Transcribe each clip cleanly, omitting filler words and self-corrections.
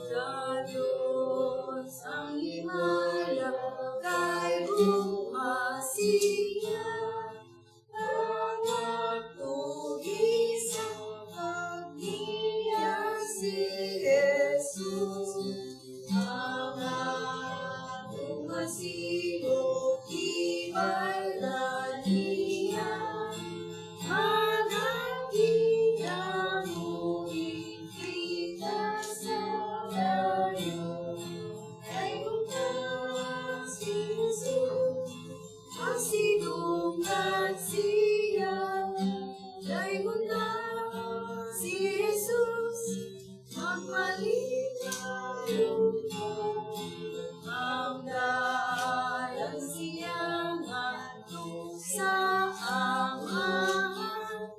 Sa Diyos ang himala kay bumasiya, mga tugis ang pagniya si Jesus. Mga tumasilo iba'y laniya, hanggang kinamuhin kita sa layo. Ay bukas si Jesus, masidungan siya. Ay bukas si Jesus, magmaligayo ka. Ang dalang siyang atong sa amahan,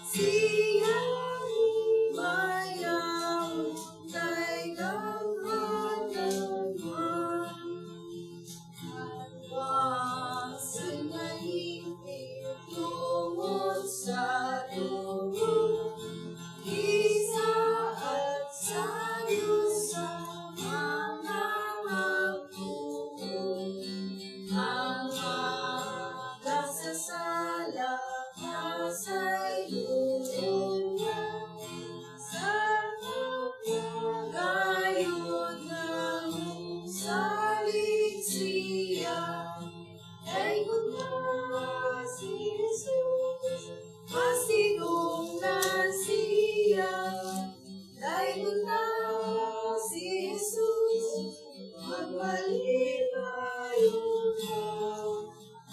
siyang imayaw kay kamanaman. At wasan na himig tungod sa dugo, isa at sa Diyos ang mga magtuon. Ang magkasasala nasa'y luya, sa gayod ng salig siya. Ay bukas si Jesus, masidungan siya. Ay bukas si Jesus, magmaligayo ka.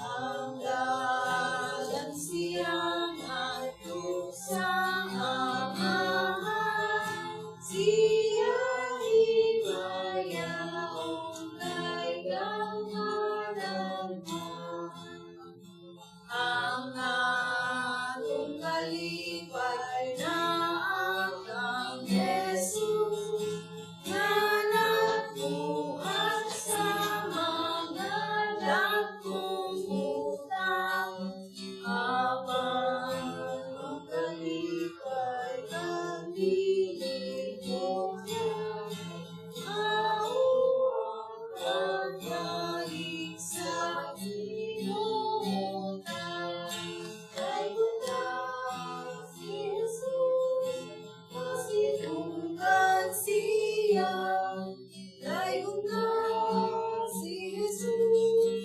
Ang dalan siyang ato sa amahan, siyang imayaw kay kamanaman. Ang atong kalipay na ang Jesus, nga nagbuhat sa mga dakong utang. Habang ang kalipay ng dinimo niya, mauwang pagkain sa inuutan. Ay bukas si Jesus, masidungan siya. Ay bukas si Jesus,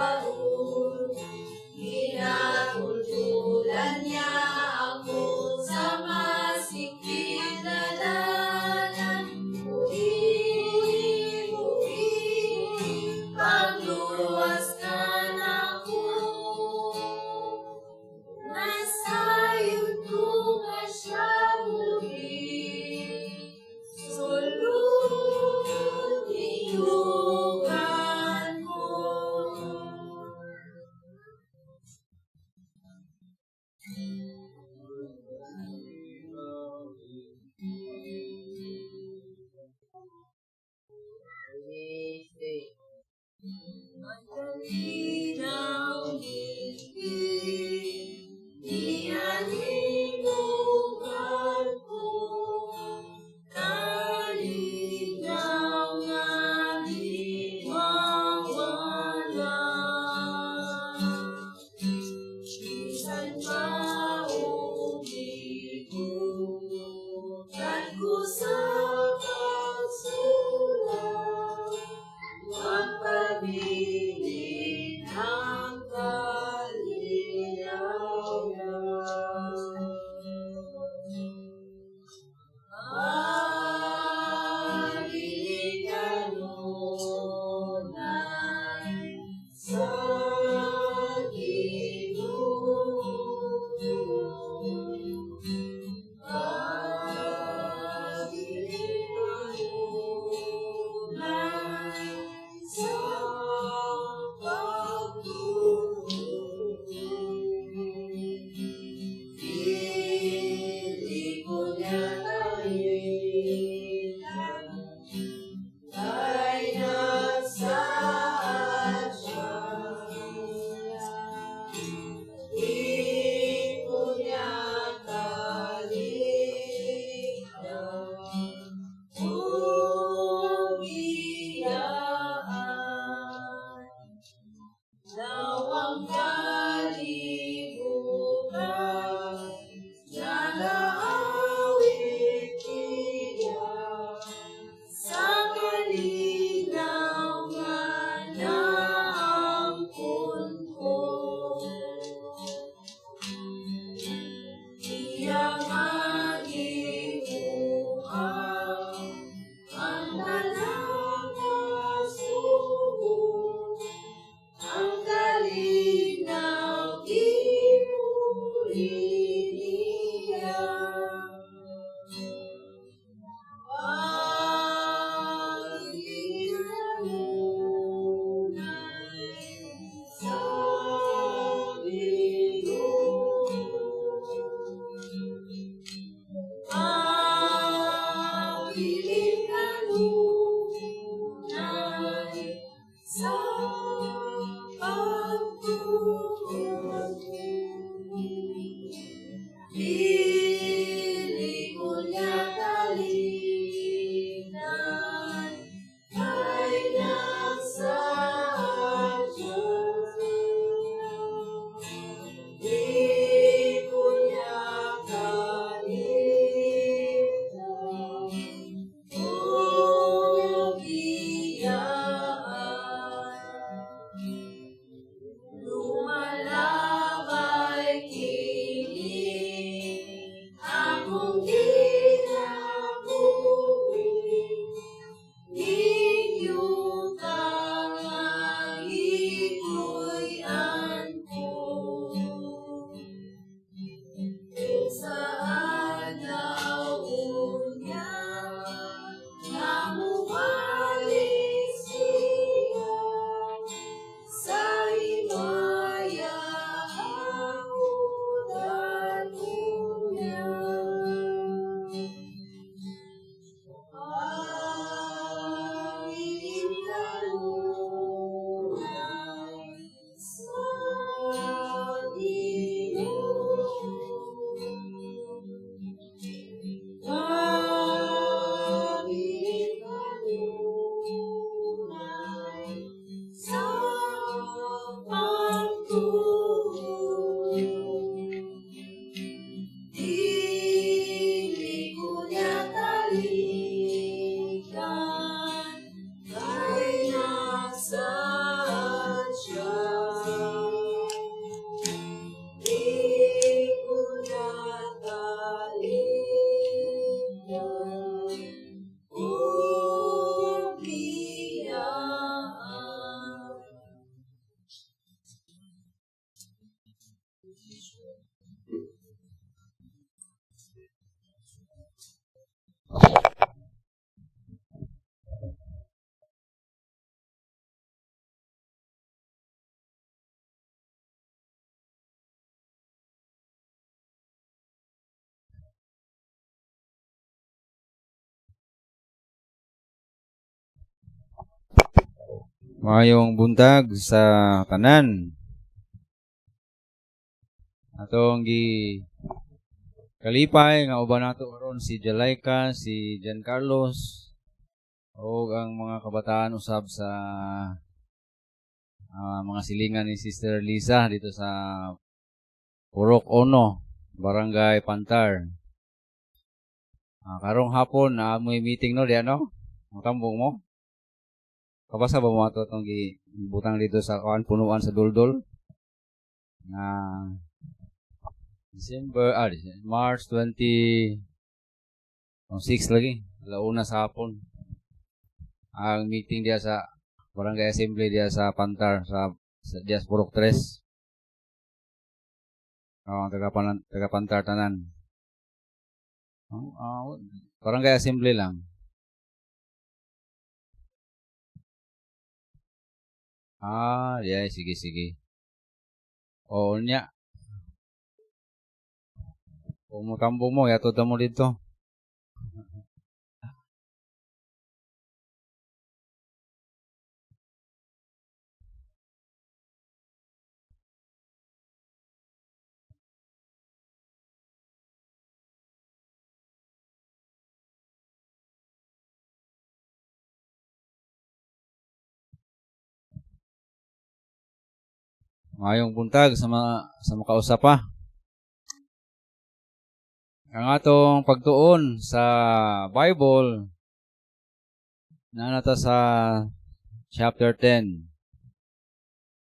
baon. Hinatultulan niya ako sa masikip na dalan. Muli, pagluwas ka na ako. Nasayod ko nga siya muli. Sulod inugan ko. Mayong buntag sa tanan. Atong gi kalipay nga uban nato karon si Jalaika, si Jan Carlos o ang mga kabataan usab sa mga silingan ni Sister Lisa dito sa Purok Ono, Barangay Pantar. Karong hapon na may meeting no diyan no. Matambong mo. Kabasa ba mo ato itong butang dito sa punuan sa Duldul? Na March 26 lagi. Alauna sa hapon. Ang meeting diya sa Barangay Assembly diya sa Pantar, sa diya sa Purok 3. Taga Pantar tanan. Barangay Assembly lang. Yeah, sige. Oo niya. Kung mo tambo mo, yato mo dito. Mayong buntag sa makausap pa. Ang atong pagtuon sa Bible na nata sa chapter 10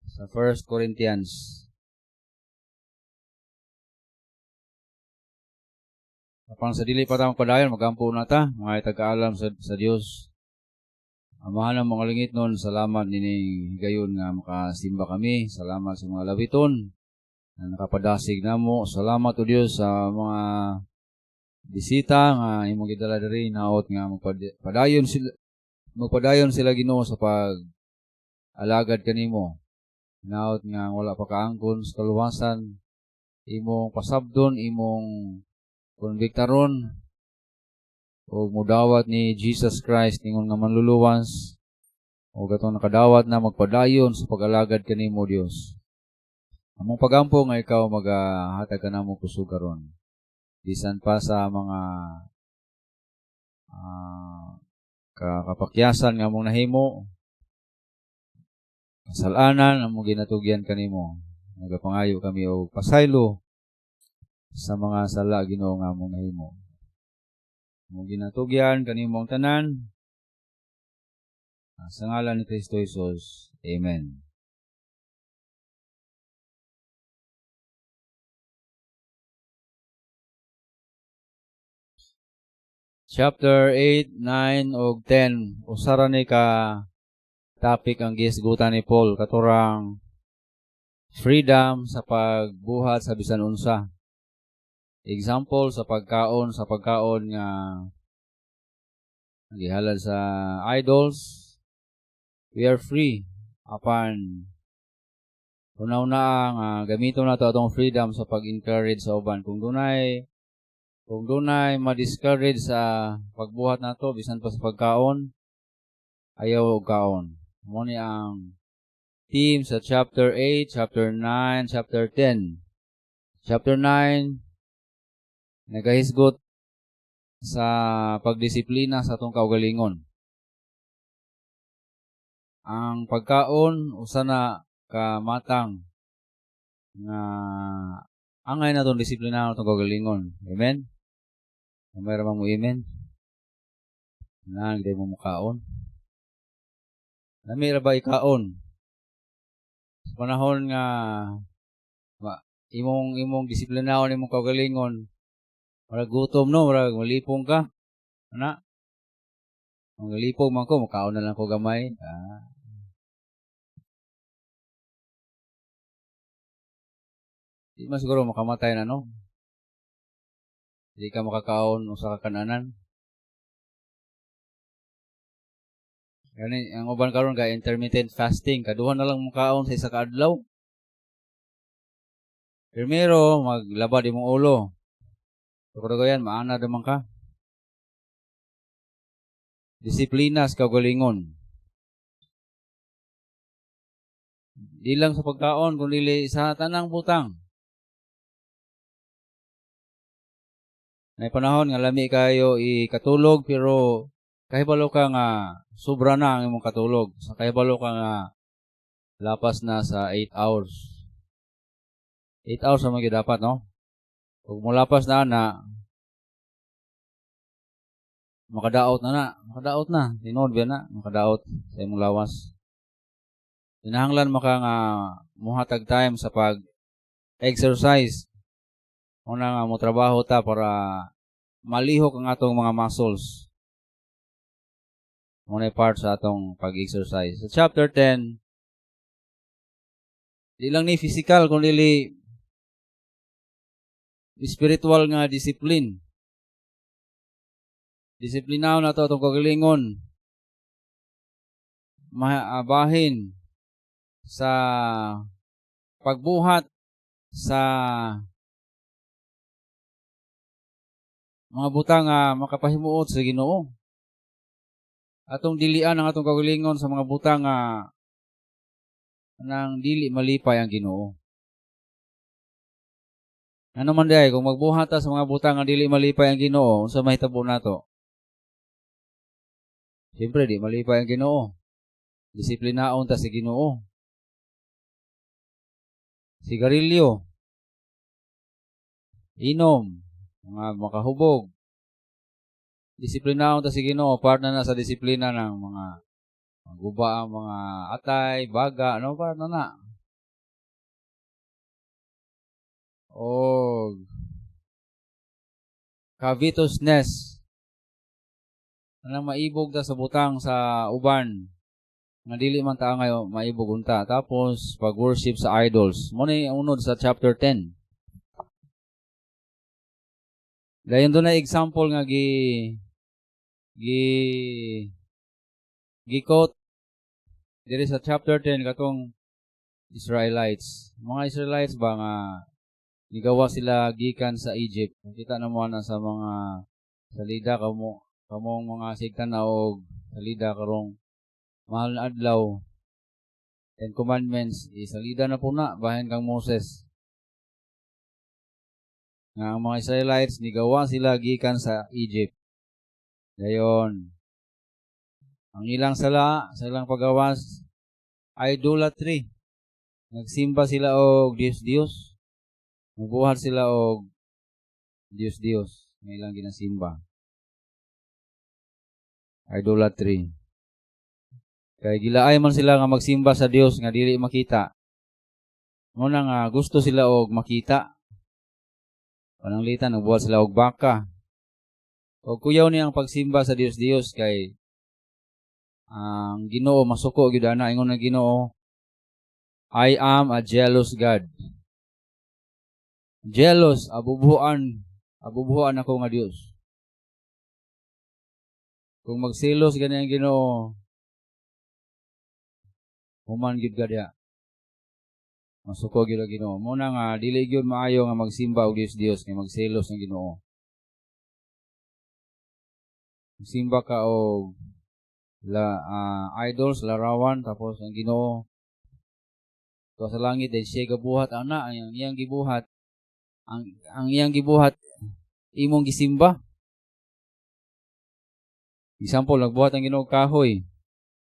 sa 1 Corinthians. Kapang sa dili pa ta magpadayon, magampo na ta, mga itagkaalam sa Dios. Amahan ang mga lingit nun, salamat nining gayon nga makasimba kami. Salamat sa mga labiton na nakapadasig namo. Salamat o Dios sa mga bisita nga imong gidala diri, naot nga magpadayon sila Ginoo sa pag-alagad kanimo. Naot nga wala pa kaangkon sa kaluwasan, imong pasabdon, imong konbiktaron o mudawat ni Jesus Christ ningon nga manluluwas o gatong nakadawat na magpadayon sa pag-alagad kanimo Dios. Among pagampo nga ikaw maghatag kanamo kusog karon. Bisan pa sa mga kapakyasan nga among nahimo, kasalanan among ginatugyan kanimo. Nagapangayo kami og pasaylo sa mga sala Ginoo nga among nahimo. Among ginatugyan kanimong tanan sa ngalan ni Kristo Jesus. Amen. Chapter 8, 9, ug 10. Usara ni ka topic ang gisgutan ni Paul, katurang freedom sa pagbuhat sa bisan unsa. Example sa pagkaon nga gihalad sa idols. We are free apan una-una nga gamiton nato atong freedom sa pag-encourage sa uban. Kung dunay ma-discourage sa pagbuhat nato bisan pa sa pagkaon, ayaw og kaon. Mo ni ang theme sa chapter 8, chapter 9, chapter 10. Chapter 9 nagahisgot sa pagdisiplina sa atong kaugalingon. Ang pagkaon usa na kamatang nga angay na itong disiplina na itong kaugalingon. Amen? May ramang mo amen? Hindi mo mukaon. Namira ba ikaon? Sa panahon nga imong disiplinahon, imong kaugalingon, marag gutom no, marag malipong ka. Ana? Ang malipong man ko, mukaon na lang ko gamay. Di man siguro makamatay na, no? Di ka makakaon o sa kakananan. Gani, ang uban karon ka intermittent fasting. Kaduhan na lang makaon sa isa ka adlaw. Primero, maglaba di mong ulo. Tukod yan, maana naman ka. Disiplina sa kagalingon. Di lang sa pagkaon, kundi sa tanang butang. May panahon nga lami kayo ikatulog, pero kahibalo ka nga sobra na ang imong katulog. Sa kahibalo ka nga lapas na sa 8 hours. 8 hours naman yung dapat, no? Kung mulapas na makadaot na. Tinod ba na, makadaot sa imong lawas. Tinahanglan maka nga muhatag time sa pag-exercise. Una nga mo trabaho ta para malihok ang atong mga muscles. Muna part sa atong pag-exercise. Sa chapter 10, di lang ni physical, kundi spiritual nga discipline. Disiplinaw na to itong kagalingon. Maabahin sa pagbuhat sa mga butang makapahimuot sa Ginoo. Atong dilian ang atong kagalingon sa mga butang nang dili malipay ang Ginoo. Ano man day, kung magbuhat ta sa mga butang nga dili malipay ang Ginoo, unsa mahitabo nato? Siyempre, di malipay ang Ginoo. Disiplinaon ta sa Ginoo. Sigarilyo, inom, mga makahubog. Disiplinaon ta sa Ginoo, part na sa disiplina ng mga guba ang mga atay, baga, ano part na. O covetousness. Anong maibog ta sa butang sa uban nga dili man ta ngayo maibog unta. Tapos pag-worship sa idols. Mo ni unod sa chapter 10. Dayon doon na example nga gi-quote diri sa chapter 10 katong Israelites. Mga Israelites ba nga nigawa sila gikan sa Egypt. Kita na mo na sa mga salida kamong mga sigtana og salida karong mahal na adlaw. 10 Commandments, salida na po na bahin kang Moses. Nga ang mga Israelites nigawa sila gikan sa Egypt. Dayon, ang ilang sa ilang pagawas, idolatry. Nagsimba sila og Diyos-Diyos. Nabuhat sila og Diyos-Diyos. May ilang ginasimba. Idolatry. Kaya gilaay man sila nga magsimba sa Dios nga dili makita. Muna nga gusto sila og makita. Pananglitan nagbuhat sila og baka. O kuyaw ni ang pagsimba sa Dios kay ang Ginoo masuko gyud ana ingon nga Ginoo, I am a jealous God. Jealous, abubuhan ako nga Dios. Kung magselos gani ang Ginoo, human gyud ka diha. Masuko gyud ang Ginoo. Muna nga dili gyud maayo nga magsimba og Dios kay magselos ang Ginoo. Simba ka og idols, larawan, tapos ang Ginoo to sa langit din siya gabuhat ana ang iyang gibuhat ang iyang gibuhat imong gisimba. Example, nagbuhat ang Ginoo kahoy.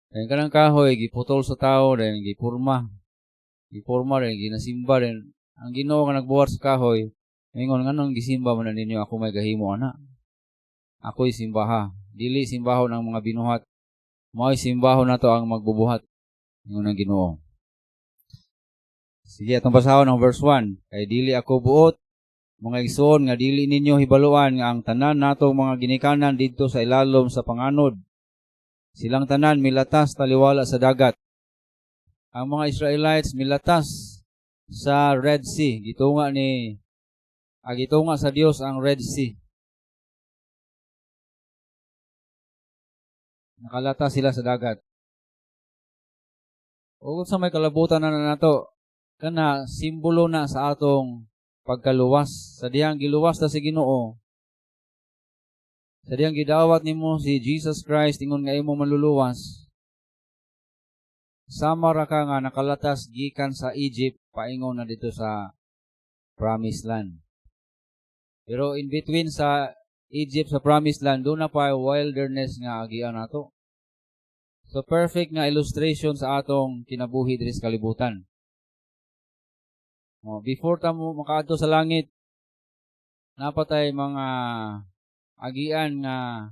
Kaya kanang kahoy giputol sa tao then gipurma rin ginasimba rin ang Ginoo nga nagbuhat sa kahoy. Ingon nganong gisimba man ninyo ako may gahimo ana. Ako'y simbaha. Dili simbaho ng mga binuhat. Mao'y simbaho na to ang magbubuhat. Ingon ang Ginoo. Sige, atong basahon ang verse 1. Kay dili ako buot, mga igsoon nga dili ninyo hibaluan nga ang tanan natong mga ginikanan didto sa ilalom sa panganod. Silang tanan milatas taliwala sa dagat. Ang mga Israelites milatas sa Red Sea. Gitunga sa Dios ang Red Sea. Nakalata sila sa dagat. O sa may kalabutan na nato, kana simbolo na sa atong pagkaluwas. Sa diyang giluwas ta si Ginoo. Sa diyang gidawat nimo si Jesus Christ ingon nga imo maluluwas. Sama ra ka nga nakalatas gikan sa Egypt paingon na dito sa Promised Land. Pero in between sa Egypt sa Promised Land, doon na pa wilderness nga agian nato. So perfect nga illustration sa atong kinabuhi diri sa kalibutan. Before ta mo makaadto sa langit, napatay mga agian nga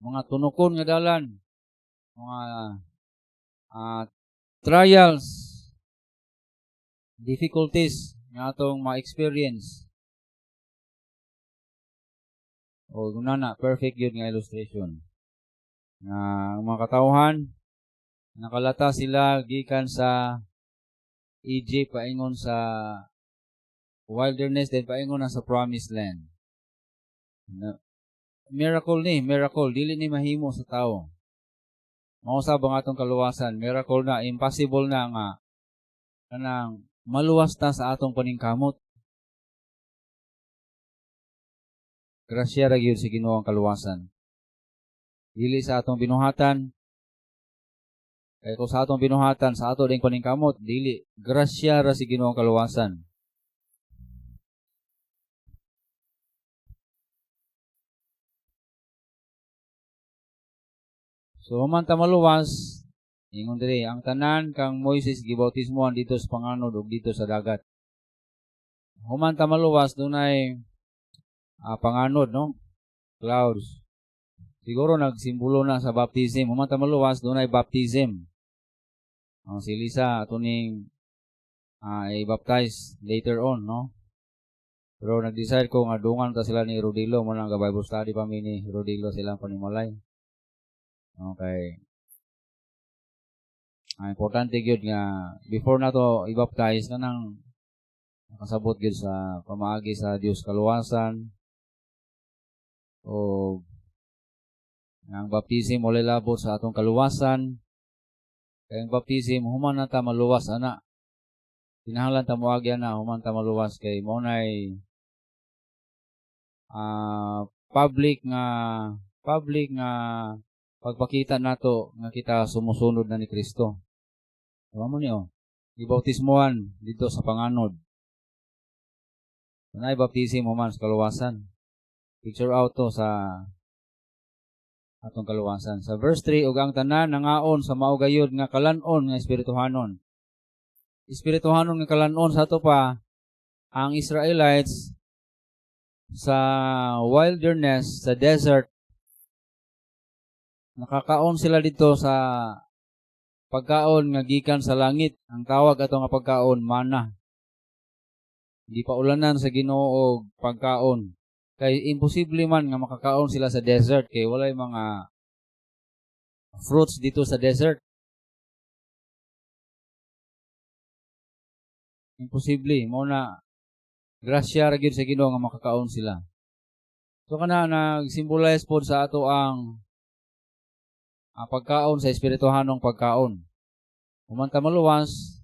mga tunukon nga dalan, mga trials, difficulties nga atong ma-experience. O guna perfect yun nga illustration. Ang mga katawhan, nakalata sila gikan sa Egypt paingon sa wilderness, then paingon na sa Promised Land. Miracle dili ni mahimo sa tao. Mausab ang atong kaluwasan, miracle na, impossible na nga kanang maluwas ta sa atong paningkamot. Grasya ra gyud si Ginoo ang kaluwasan. Dili sa atong binuhatan. Kaya kung sa atong binuhatan, sa ato ding paningkamot, dili. Grasya ra si Ginoo ang kaluwasan. So, human ta maluwas, ingon diri, ang tanan kang Moises gibautismohan dito sa panganod ug dito sa dagat. Human ta maluwas, dunay panganod, no? Clouds. Siguro nagsimbolo na sa baptism. Human ta maluwas, dunay baptism. Si Lisa atuning i-baptize later on, no? Pero nag-decide ko nga dungan ta sila ni Rodilo, mo lang Bible study pa mi ni Rodilo silang panimalay. Okay. Ang importante gyud nga before na to i-baptize kanang nakasabot gyud sa pamaagi sa Dios kaluwasan. O ang baptism wala labot sa atong kaluwasan. Kaya ang baptism human na ta maluwas ana. Kinahanglan ta moagi ana human ta maluwas kay mao nay public nga pagpakita nato nga kita sumusunod na ni Kristo. Tama mo niyo? Ibautismohan dito sa panganod. Nay baptism human sa kaluwasan. Picture out to sa atong kaluwasan. Sa verse 3, ug ang tanan nangaon sa mao gayud nga kalanon nga espirituhanon. Espirituhanon nga kalanon sa ato pa ang Israelites sa wilderness, sa desert. Nakakaon sila dito sa pagkaon nga gikan sa langit. Ang tawag ato nga pagkaon mana. Di pa ulanan sa Ginoo og pagkaon. Kay imposible man nga makakaon sila sa desert kay walay mga fruits dito sa desert. Imposible mo na grasya ra gyud sa Ginoo nga makakaon sila. So kana nag-symbolize pod sa ato ang pagkaon sa espirituhanong pagkaon. Human ta maluwas,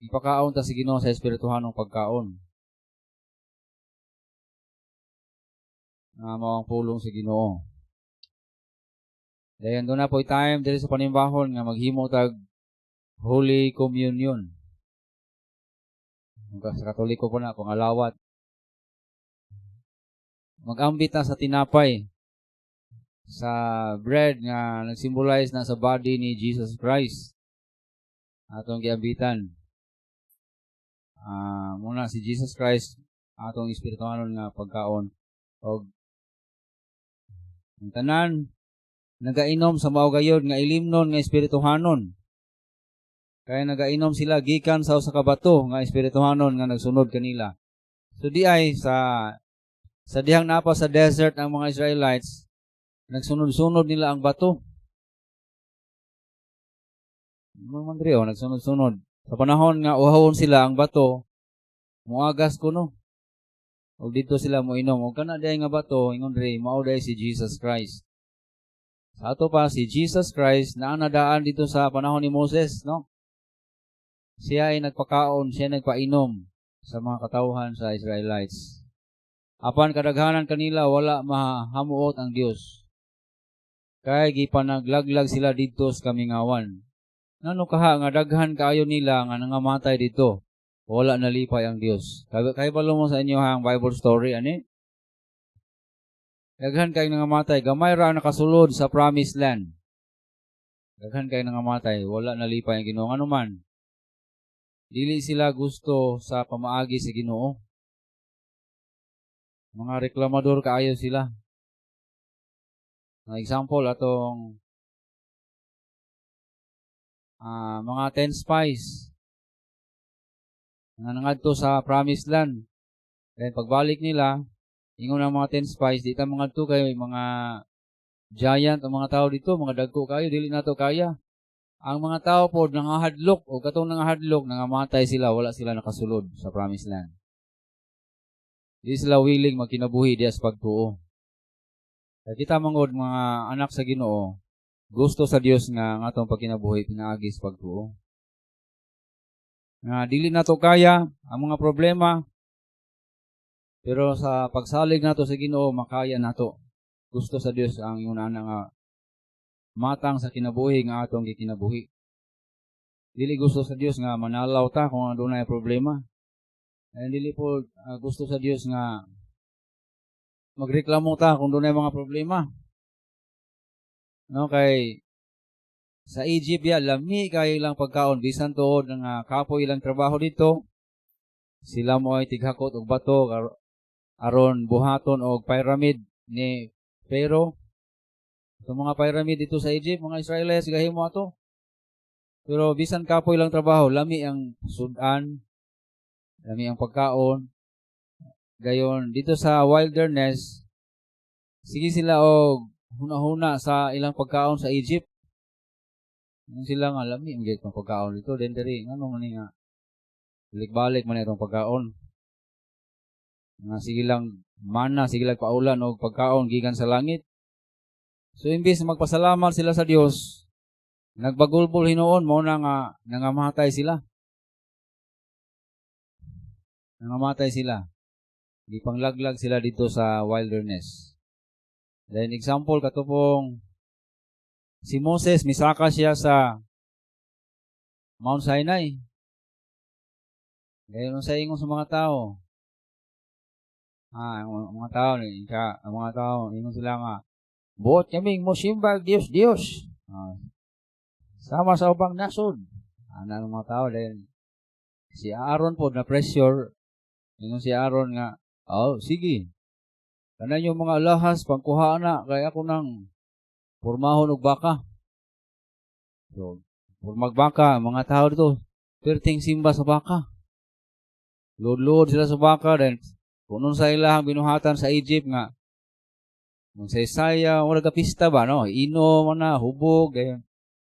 ipakaon ta si Ginoo sa espirituhanong pagkaon. Mawang pulong si Ginoo. Dayon doon na po time diri sa panimbahon nga maghimo tag Holy Communion. Sa Katoliko po na kung alawat. Mag-ambit na sa tinapay. Sa bread nga nag-symbolize na sa body ni Jesus Christ. Atong giambitan. Muna si Jesus Christ atong espirituhanon nga pagkaon. Og ang tanan nagainom sa mao gayud nga ilimnon nga espirituhanon. Kaya nagainom sila gikan sa usa ka bato nga espirituhanon nga nagsunod kanila. So di ay sa dihang napa sa desert ang mga Israelites, nagsunod-sunod nila ang bato. Nagsunod-sunod. Sa panahon nga uhawon sila ang bato, muagas kuno. O dito sila mo inom. O kana day nga bato, ingon diri, mao day si Jesus Christ. Sa ato pa, si Jesus Christ na nadaan dito sa panahon ni Moses, no? Siya ay nagpakaon, siya nagpainom sa mga katawhan sa Israelites. Apan kadaghanan kanila, wala mahamuot ang Dios. Kaya gipanaglaglag sila dito sa kamingawan. Nano kaha nga daghan kaayo nila nga nangamatay dito. Wala nalipay ang Dios. Kaya balo mo sa inyo ang Bible story ani? Daghan kay nangamatay, gamay ra nakasulod sa promised land. Daghan kay nangamatay, wala nalipay ang Ginoo. Ano man? Dili sila gusto sa pamaagi sa Ginoo. Mga reklamador kaayo sila. Ang example atong mga 10 spies nga nangadto sa promised land. Then pagbalik nila, ingon ang mga 10 spies, di ta mangadto kay mga giant ang mga tao dito, mga dagko kayo, dili nato kaya. Ang mga tao pod nangahadlok o katong nangahadlok, nangamatay sila, wala sila nakasulod sa promised land. Di sila willing magkinabuhi diya sa pagtuo. Kaya kita mangod mga anak sa Ginoo, gusto sa Dios nga atong pagkinabuhi pinaagi sa pagtuo. Nga dili nato kaya ang mga problema, pero sa pagsalig nato sa Ginoo makaya nato. Gusto sa Dios ang inuna nga matang sa kinabuhi nga atong gikinabuhi. Dili gusto sa Dios nga manalaw ta kung adunay problema. Dili po gusto sa Dios nga magreklamo ta kung dunay mga problema. No, kay sa Egypt ya lami kay ilang pagkaon bisan tuod nga kapoy ilang trabaho dito. Sila mo ay tighakot og bato aron buhaton og pyramid ni Pharaoh. Itong mga pyramid dito sa Egypt, mga Israelites, gahimo ato. Pero bisan kapoy lang trabaho, lami ang sudan, lami ang pagkaon. Gayon, dito sa wilderness, sige sila og huna-huna sa ilang pagkaon sa Egypt. Yung sila nga, lami ang gayong pagkaon dito. Then diri, nga nga, balik-balik man itong pagkaon. Nga sige lang mana, sige lang paulan o pagkaon, gikan sa langit. So, imbis magpasalamat sila sa Dios, nagbagulbol hinoon mo na nga nangamatay sila. Nangamatay sila. Di panglaglag sila dito sa wilderness. Then, example, katupong si Moses, misaka siya sa Mount Sinai. Gayon sa ingon sa mga tao. Ang mga tao, ingon sila nga, buot kaming mosimbag Diyos. Sama sa ubang nasod. Ang mga tao dahil si Aaron po na pressure. Ingon si Aaron nga, sige. Kanan yung mga alahas, pangkuha na, kaya ako nang purmahon og baka. So, purmag baka, mga tao dito, perting simba sa baka. Load sila sa baka, then punon sa ilahang binuhatan sa Egypt nga, kung sa Isaiah, wala ka pista ba, no? Inom na, hubog,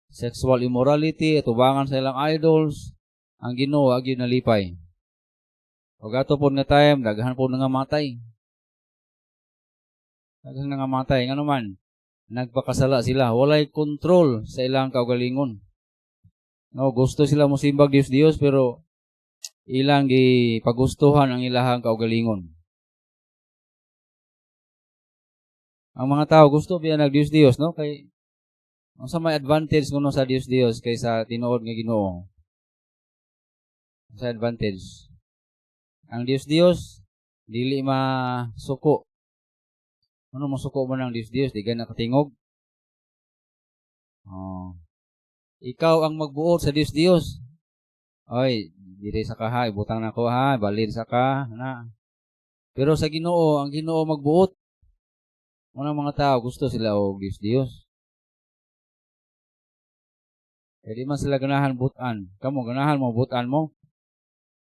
sexual immorality, tubangan sa ilang idols, ang Ginoo agi nalipay. O gato po nga time, daghan po nga matay. Daghan nga matay. Nga naman, nagpakasala sila. Walay control sa ilang kaugalingon. No, gusto sila musimbag Dios, pero ilang gipagustuhan ang ilahang kaugalingon. Ang mga tao gusto biya nag Dios, no? Kay ang sa may advantage kuno sa Dios kaysa tinuod nga Ginoo. Sa advantage. Ang Dios dili masuko. Ano masuko man ang Dios? Di ka nakatingog. Ikaw ang magbuot sa Dios. Oy, diri sa kahay, butang nako ha, balin sa ka na. Pero sa Ginoo, ang Ginoo magbuot. Mga tao gusto sila og Dios. Kaya di man sila ganahan butan. Kamu ganahan mo butan mo.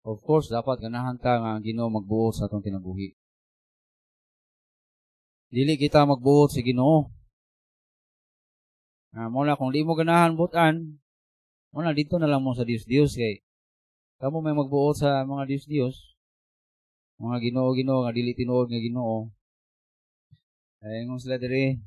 Of course, dapat ganahan ta nga ang Ginoo magbuot sa atong kinabuhi. Dili kita magbuot sa Ginoo. Muna kung di mo ganahan butan, muna dito na lang mo sa Dios kay Kamo may magbuot sa mga Diyos-Diyos, mga Ginoo-Ginoo nga dili tinuod nga Ginoo. Ay ingon sila diri.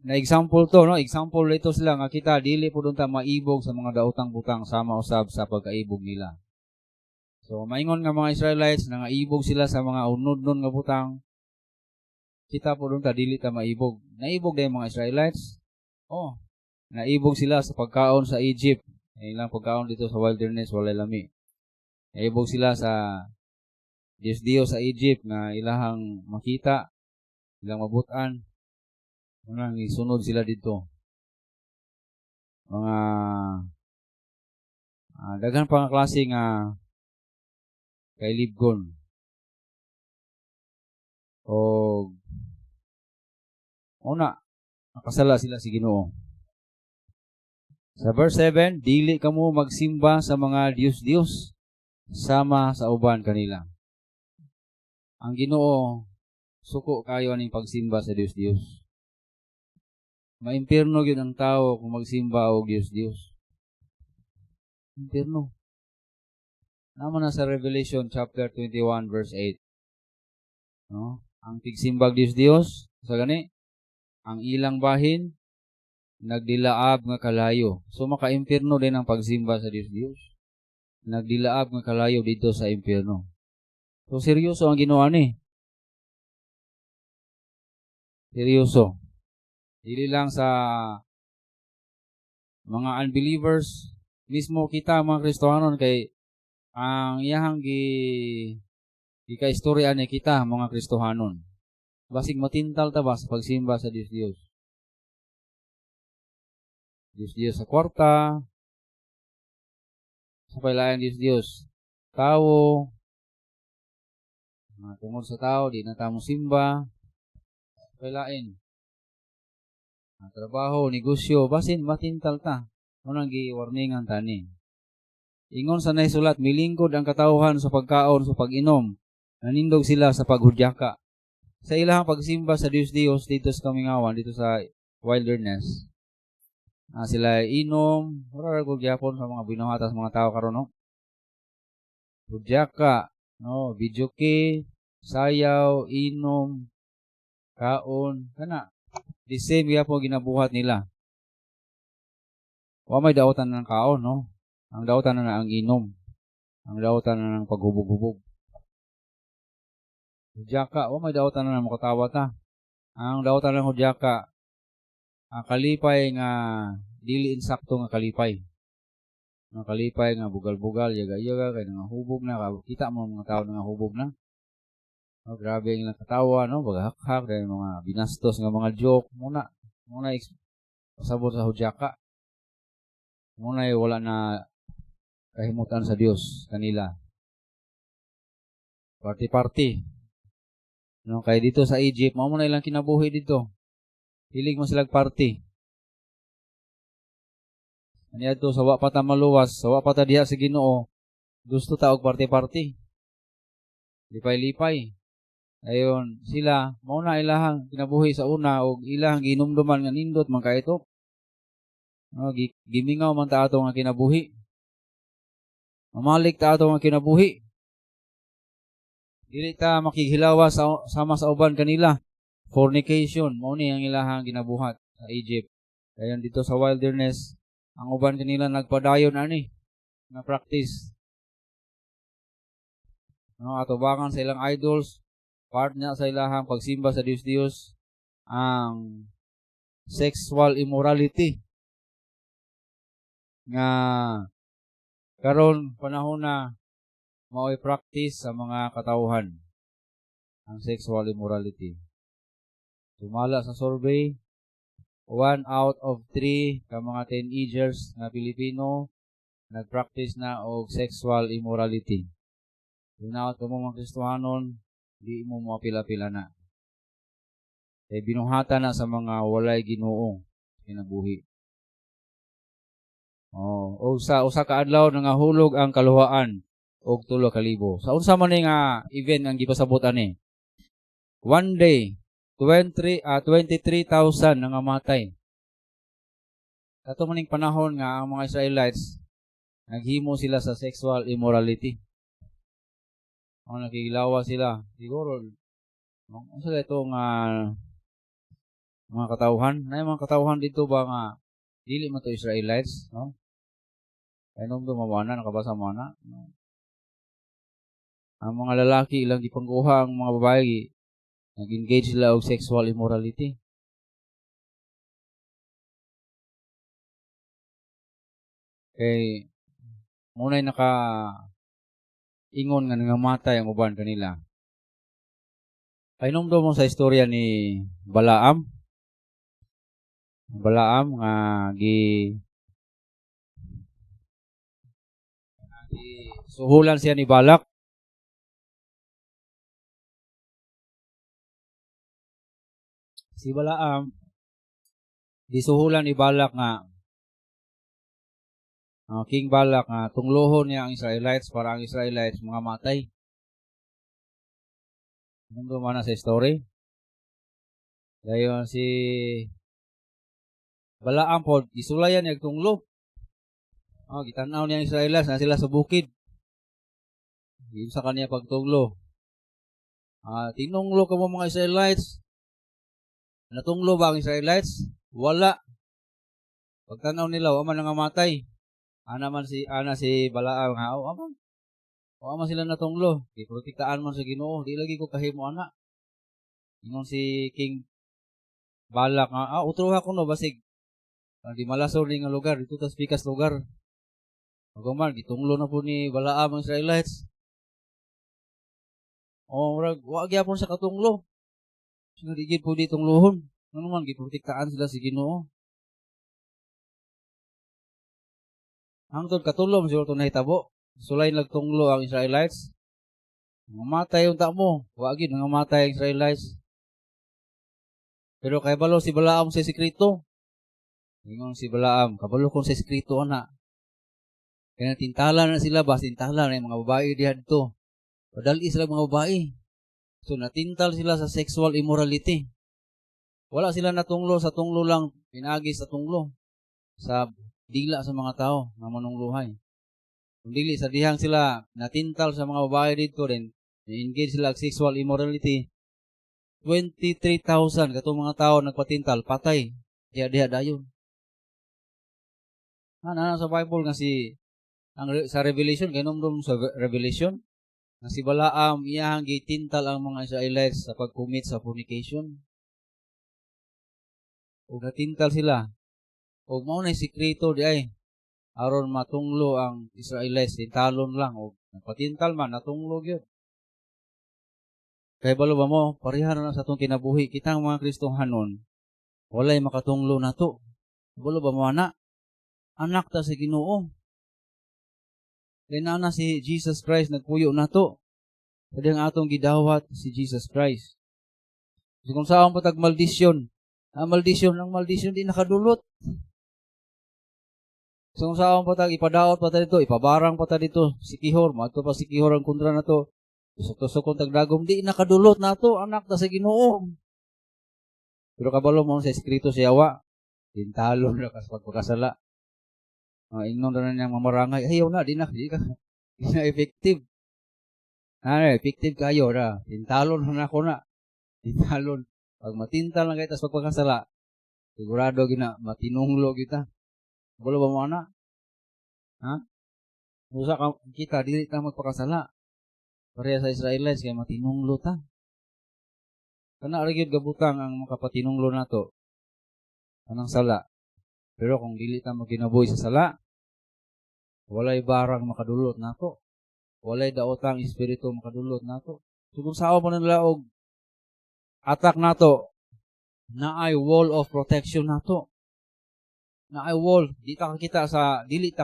Na example to, no? Example ito sila nga kita dili pud unta maibog sa mga daotang butang sama usab sa pagkaibog nila. So maingon nga mga Israelites na naibog sila sa mga unod-non nga butang. Kita pud unta dili ta maibog. Naibog day mga Israelites. Oh, naibog sila sa pagkaon sa Egypt. Ilang pagkaon dito sa wilderness walay lami. Naibog sila sa Diyos-Diyos sa Egypt na ilahang makita, ilang mabutan. Unang isunod sila dito. Mga daghan pa nga klase nga kailibgon. O una, nakasala sila si Ginoo. Sa verse 7, dili kamo magsimba sa mga Diyos-Diyos sama sa uban kanila. Ang Ginoo suko kayo aning pagsimba sa Diyos-Diyos. Maimpirno gyud ang tao kung magsimba og Diyos-Diyos. Impirno. Naman na sa Revelation chapter 21 verse 8. No? Ang pigsimbag Diyos-Diyos, sa gani, ang ilang bahin nagdilaab nga kalayo. So maka-impirno din ang pagsimba sa Diyos-Diyos. Nagdilaab nga kalayo dito sa impirno. So seryoso ang ginawa ni. Seryoso. Dili lang sa mga unbelievers, mismo kita mga Kristohanon kay ang iyahang gikaistorya ni kita mga Kristohanon. Basig matintal ta ba sa pagsimba sa Diyos-Diyos. Diyos-Diyos sa kwarta, sa pailayan Diyos-Diyos tao, tungod sa tao, di na tamo simba, sa pailain. Trabaho, negosyo, basin matintal ta. Munang gi-warningan tani. Ingon sa naisulat, milingkod ang katawhan sa pagkaon, sa pag-inom. Nanindog sila sa paghudyaka. Sa ilahang pagsimba sa Diyos-Diyos dito sa Kamingawan, dito sa wilderness. Sila inom, wala ko gyapon sa mga binuhata sa mga tao karon, no? Hudyaka, no, videoke, sayaw, inom, kaon, kana. The same gyapon ginabuhat nila. Wa may daotan ng kaon, no? Ang daotan na ang inom. Ang daotan na ng paghubog-hubog. Hudyaka, wa may daotan na makatawa ta. Ang daotan ng hudyaka, ang kalipay nga dili insakto nga kalipay. Ang kalipay nga bugal-bugal, yaga-yaga, kaya nga hubog na. Kita mo mga tao nga hubog na. Oh, grabe ang ilang katawa, no? Baghak-hak, dahil mga binastos nga mga joke. Muna pasabot sa hudyaka. Muna wala na kahimutan sa Diyos kanila. Party-party. No, kaya dito sa Egypt, mo na ilang kinabuhi dito. Hilig mo silang party. Ano to, sawa pa ta maluwas, sawa pa ta diha sa Ginoo. Gusto ta og party-party. Lipay-lipay. Ayon, sila, mauna ilahang kinabuhi sa una o ilahang ginumduman nga nindot man kaito. No, gimingaw man ta ato nga kinabuhi. Mamalik ta ato nga kinabuhi. Dili ta makighilawa sama sa uban kanila. Fornication, mao ni ang ilahang ginabuhat sa Egypt. Ayon dito sa wilderness, ang uban kanila nagpadayon ani na practice. No, atubangan sa ilang idols. Part niya sa ilahang pagsimba sa Diyos-Diyos ang sexual immorality nga karon panahon na mao'y practice sa mga katawhan ang sexual immorality. Sumala sa survey, 1 out of 3 ka mga teenagers na Pilipino nag-practice na og sexual immorality. Hinaot ka mo mga Kristohanon, di mo mapila-pila na. Kaya binuhata na sa mga walay Ginoo kinabuhi. O sa usa ka adlaw nangahulog ang kaluhaan og 3,000. Sa unsa man nga event ang gipasabot ani? One day, 23,000 nangamatay. Kato maning panahon nga ang mga Israelites naghimo sila sa sexual immorality. Ang nakikilawa sila. Siguro sila itong mga katauhan. Na mga katauhan dito ba nga dili man to Israelites, no? Kaya nung dumamana, nakabasa mo na. No? Ang mga lalaki ilang gipangguha ang mga babae, nag-engage sila og sexual immorality. Kay muna'y ingon nga nangamatay ang uban kanila. Kainom mo sa istorya ni Balaam. Balaam nga suhulan siya ni Balak. Si Balaam gisuhulan ni Balak nga King Balak nga tunglohon niya ang Israelites para ang Israelites mga matay. Mundo man sa story. Dayon si Balaam po isulayan niya tunglo. Gitanaw niya ang Israelites na sila sa bukid. Yun sa kanya pagtunglo. Tinunglo ka mo mga Israelites. Natunglo ba ang Israelites? Wala. Pagtanaw nila, waman nangamatay. Ana si Balaam nga, aman sila natunglo. Iprotektaan man sa Ginoo, di lagi ko kahimo ana. Ingon si King Balak nga, utruha ko no basig. Di malasor ni nga lugar, dito tas pikas lugar. Magaman, gitunglo na po ni Balaam ang Israelites. Wag gyapon sa katunglo. Sino digid po di tunglohon. Ano man, giprotektaan sila sa Ginoo. Hangtod katulom siguro ito nahitabo. Sulay nagtunglo ang Israelites. Nangamatay yung mo. Wagin, nangamatay ang Israelites. Pero kay balo si Balaam sa sekreto. Ingon si Balaam, kabalo kong sa sekreto ana. Kaya tintala na sila ba? Tintala na yung mga babae diha dito. Padali sila mga babae. So natintal sila sa sexual immorality. Wala sila natunglo sa tunglo lang. Pinagi sa tunglo. Sa dila sa mga tao na manungluhay. Kung dili sa dihang sila natintal sa mga babae dito rin, na-engage sila sa sexual immorality, 23,000 katong mga tao nagpatintal, patay. Diha dayon. Sa Bible nga sa Revelation, ganun sa Revelation, nga si Balaam, iyahang gitintal ang mga Israelites sa pag-commit sa fornication. O natintal sila. O mao na sikreto di ay aron matunglo ang Israelites tintalon lang o napatintal man natunglo gyud. Kay balo ba mo pareha na sa atong kinabuhi kitang mga Kristohanon walay makatunglo nato. Balo ba mo anak ta sa Ginoo. Kay na si Jesus Christ nagpuyo nato. Kadi ang atong gidawat si Jesus Christ. So kung saan patag maldisyon, ang maldisyon di nakadulot. So kung saan patag ipadaot pa dito, ipabarang pa dito, sikihor, mato pa sikihor ang kontra na to. Tusok-tusok kong tagdagom, di nakadulot na to, anak ta sa Ginoo. Pero kabalo mo sa Eskrito si Yawa, tintalon na kas pagpakasala. Ingnon na niyang mamarangay, ayaw na, di na effective. Effective kayo na, tintalon na ako na. Tintalon. Pag matintal na kayo, tas pagpakasala, sigurado gina, matinunglo kita. Balo ba mo ana? Usa ka kita dili ta magpakasala. Pareha sa Israelites kay matinunglo ta. Kana ra gyud gabutang ang makapatinunglo nato. Anang sala. Pero kung dili ta magkinabuhi sa sala, walay barang makadulot nato. Walay daotang espiritu makadulot nato. So kung sao man nila og attack nato, naay wall of protection nato. Na ay wall, dili ta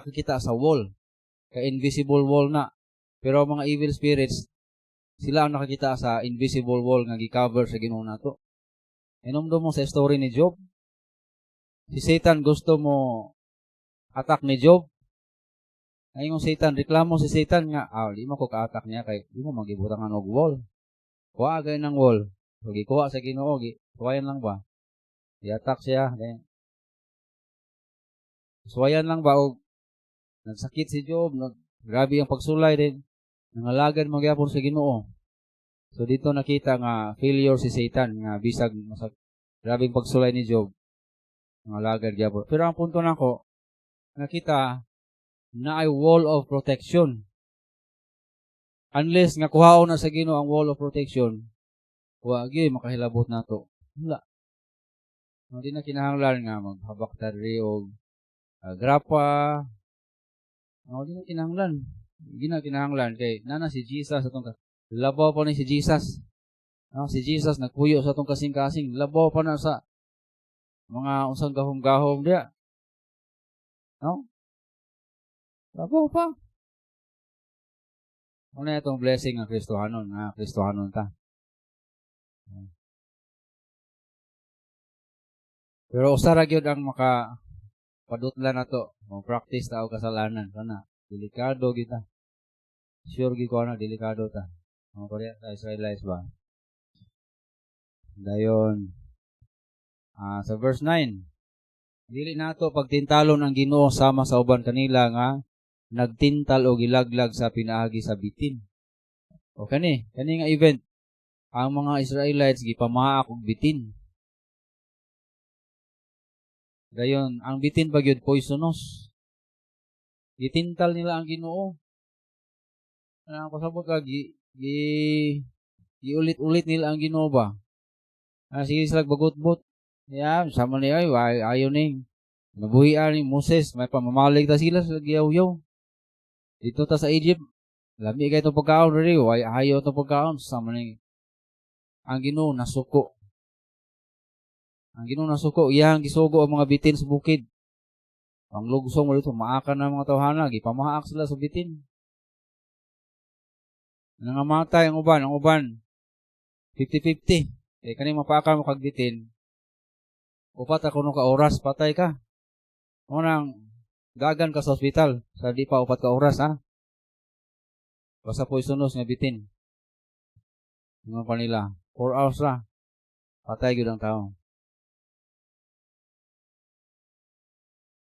kakita sa wall. Kay invisible wall na. Pero mga evil spirits, sila ang nakakita sa invisible wall nga gi-cover sa Ginoo nato. Inomdo mo sa story ni Job. Si Satan gusto mo attack ni Job. Ngayong Satan, reklamo si Satan nga, di mo ko ka-attack niya kay di mo magibutangan og wall. Kuha gay ng wall. So gikuha sa Ginoo, kuhayan lang ba? I-attack siya, then Suwayan lang ba og nagsakit si Job, grabe ang pagsulay din. Nangalagad magyapon sa Ginoo. So dito nakita nga failure si Satan nga bisag grabing pagsulay ni Job. Nangalagad gyapon. Pero ang punto nako nakita na ay wall of protection. Unless nga kuhaon na sa Ginoo ang wall of protection, wa gyud makahilabot nato. Wala. Hindi na kinahanglan nga maghabak tari og grapa. Hindi na kinahanglan. Hindi na kinahanglan kay nana si Jesus atong labaw pa ni si Jesus. Si Jesus nagpuyo sa atong kasing-kasing, labaw pa na sa mga unsang gahom-gahom dia. No? Labaw pa. Ano itong blessing ng Kristohanon? Kristohanon ta. Pero usara gyud ang padutlan nato, mag-practice ta og kasalanan kana. Delikado kita. Sure gyud ko na delikado ta. Mga Korea sa Israelites ba? Dayon sa verse 9. Dili nato pagtintalon ang Ginoo sama sa uban kanila nga nagtintal o gilaglag sa pinaagi sa bitin. O kani nga event ang mga Israelites gipamaak og bitin. Dayon, ang bitin ba gyud poisonous. Gitintal nila ang Ginoo. Ano pasabot ka giulit-ulit nila ang Ginoo ba? Sige sila bagot-bot. Sama ni ayaw ning nabuhian ni Moses, may pamamalig ta sila sa giyaw-yaw. Dito ta sa Egypt, lami kay itong pagkaon rin, ayaw itong pagkaon, sama ni ang Ginoo nasuko. Ang Ginoo nasuko, iyang gisugo ang mga bitin sa bukid. Ang lugsong mo dito, maakan ng mga tawhana, gipamahaak sila sa bitin. Nangamatay ang uban, 50-50. Kani mapakan mo kag bitin, upat ako nung ka-oras, patay ka. Unang, gagan ka sa ospital, sa di pa upat ka oras, ha? Basta poisonous nga bitin. Mga kanila, 4 hours na, patay gyud ang tao.